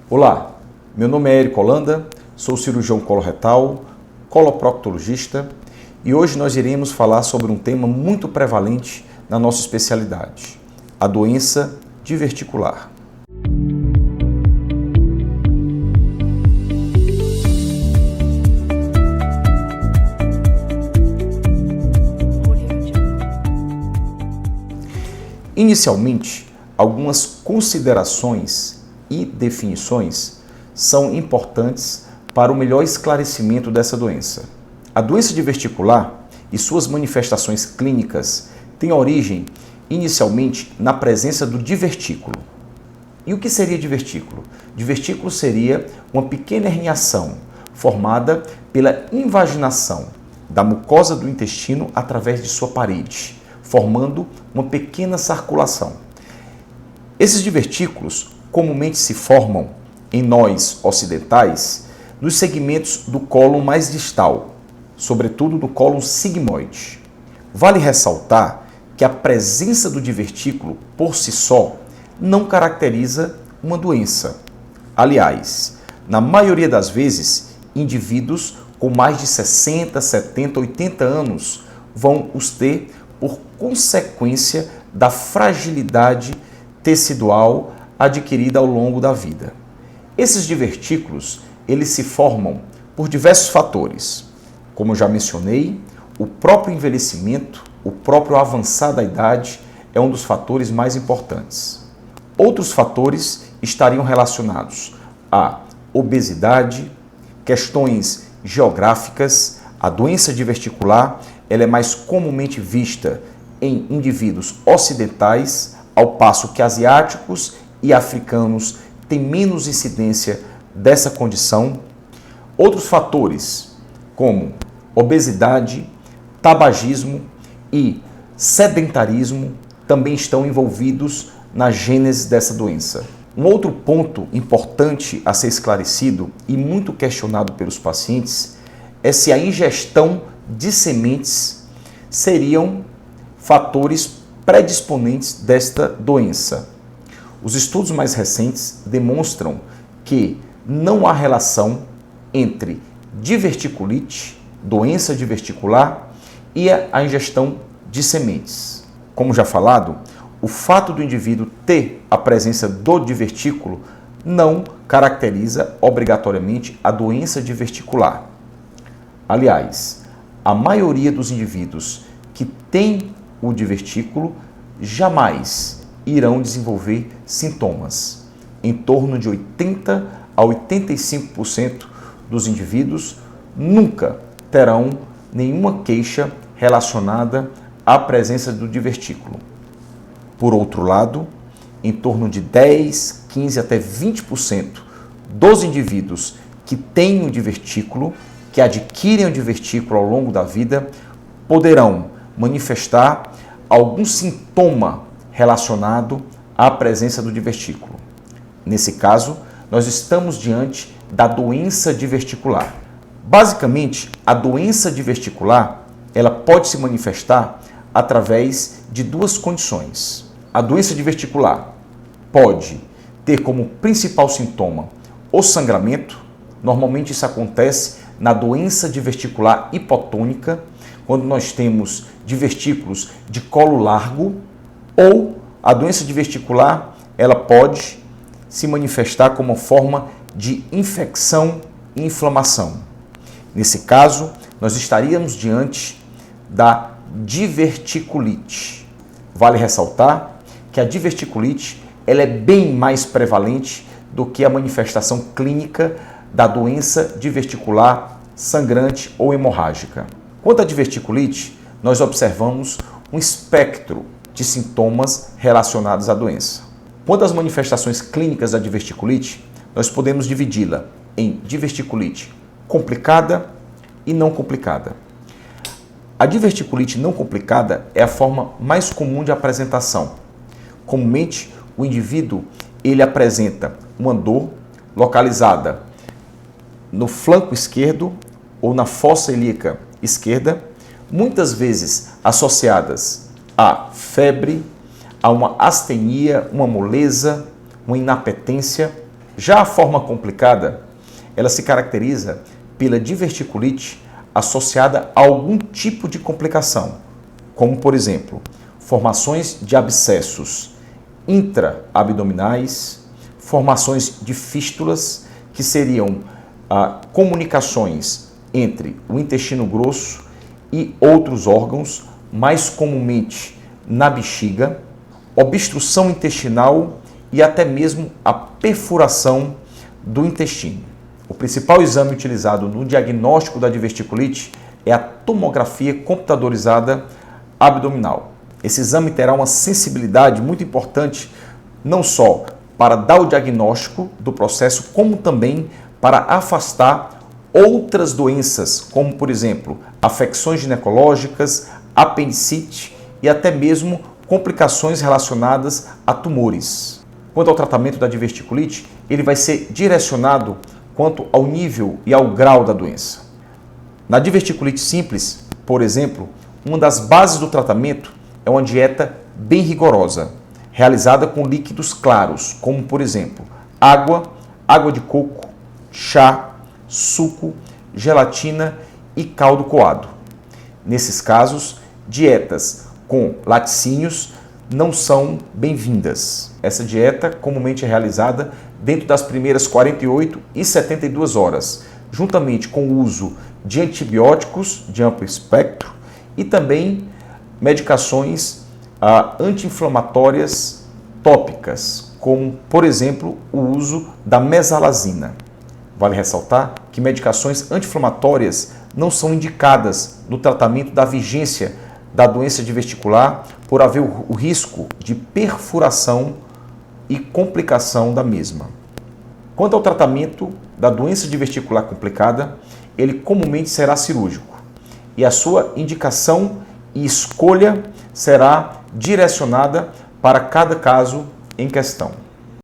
Olá, meu nome é Érico Holanda, sou cirurgião coloretal, coloproctologista e hoje nós iremos falar sobre um tema muito prevalente na nossa especialidade, a doença diverticular. Inicialmente, algumas considerações e definições são importantes para o melhor esclarecimento dessa doença. A doença diverticular e suas manifestações clínicas têm origem inicialmente na presença do divertículo. E o que seria divertículo? Divertículo seria uma pequena herniação formada pela invaginação da mucosa do intestino através de sua parede, formando uma pequena sarculação. Esses divertículos comumente se formam em nós ocidentais nos segmentos do cólon mais distal, sobretudo do cólon sigmoide. Vale ressaltar que a presença do divertículo por si só não caracteriza uma doença. Aliás, na maioria das vezes, indivíduos com mais de 60, 70, 80 anos vão os ter por consequência da fragilidade tecidual adquirida ao longo da vida. Esses divertículos, eles se formam por diversos fatores. Como eu já mencionei, o próprio envelhecimento, o próprio avançar da idade é um dos fatores mais importantes. Outros fatores estariam relacionados à obesidade, questões geográficas. A doença diverticular ela é mais comumente vista em indivíduos ocidentais, ao passo que asiáticos e africanos têm menos incidência dessa condição. Outros fatores, como obesidade, tabagismo e sedentarismo, também estão envolvidos na gênese dessa doença. Um outro ponto importante a ser esclarecido e muito questionado pelos pacientes é se a ingestão de sementes seriam fatores predisponentes desta doença. Os estudos mais recentes demonstram que não há relação entre diverticulite, doença diverticular, e a ingestão de sementes. Como já falado, o fato do indivíduo ter a presença do divertículo não caracteriza obrigatoriamente a doença diverticular. Aliás, a maioria dos indivíduos que têm o divertículo jamais irão desenvolver sintomas. Em torno de 80 a 85% dos indivíduos nunca terão nenhuma queixa relacionada à presença do divertículo. Por outro lado, em torno de 10, 15 até 20% dos indivíduos que têm o divertículo, que adquirem o divertículo ao longo da vida, poderão manifestar algum sintoma relacionado à presença do divertículo. Nesse caso, nós estamos diante da doença diverticular. Basicamente, a doença diverticular, ela pode se manifestar através de duas condições. A doença diverticular pode ter como principal sintoma o sangramento. Normalmente isso acontece na doença diverticular hipotônica, quando nós temos divertículos de colo largo, ou a doença diverticular, ela pode se manifestar como forma de infecção e inflamação. Nesse caso, nós estaríamos diante da diverticulite. Vale ressaltar que a diverticulite ela é bem mais prevalente do que a manifestação clínica da doença diverticular sangrante ou hemorrágica. Quanto à diverticulite, nós observamos um espectro de sintomas relacionados à doença. Quanto às manifestações clínicas da diverticulite, nós podemos dividi-la em diverticulite complicada e não complicada. A diverticulite não complicada é a forma mais comum de apresentação. Comumente, o indivíduo ele apresenta uma dor localizada no flanco esquerdo ou na fossa ilíaca esquerda, muitas vezes associadas a febre, a uma astenia, uma moleza, uma inapetência. Já a forma complicada, ela se caracteriza pela diverticulite associada a algum tipo de complicação, como, por exemplo, formações de abscessos intra-abdominais, formações de fístulas, que seriam comunicações entre o intestino grosso e outros órgãos, mais comumente na bexiga, obstrução intestinal e até mesmo a perfuração do intestino. O principal exame utilizado no diagnóstico da diverticulite é a tomografia computadorizada abdominal. Esse exame terá uma sensibilidade muito importante, não só para dar o diagnóstico do processo, como também para afastar outras doenças, como, por exemplo, afecções ginecológicas, apendicite e até mesmo complicações relacionadas a tumores. Quanto ao tratamento da diverticulite, ele vai ser direcionado quanto ao nível e ao grau da doença. Na diverticulite simples, por exemplo, uma das bases do tratamento é uma dieta bem rigorosa, realizada com líquidos claros, como, por exemplo, água de coco, chá, suco, gelatina e caldo coado. Nesses casos, dietas com laticínios não são bem-vindas. Essa dieta comumente é realizada dentro das primeiras 48 e 72 horas, juntamente com o uso de antibióticos de amplo espectro e também medicações anti-inflamatórias tópicas, como, por exemplo, o uso da mesalazina. Vale ressaltar que medicações anti-inflamatórias não são indicadas no tratamento da vigência da doença diverticular por haver o risco de perfuração e complicação da mesma. Quanto ao tratamento da doença diverticular complicada, ele comumente será cirúrgico e a sua indicação e escolha será direcionada para cada caso em questão.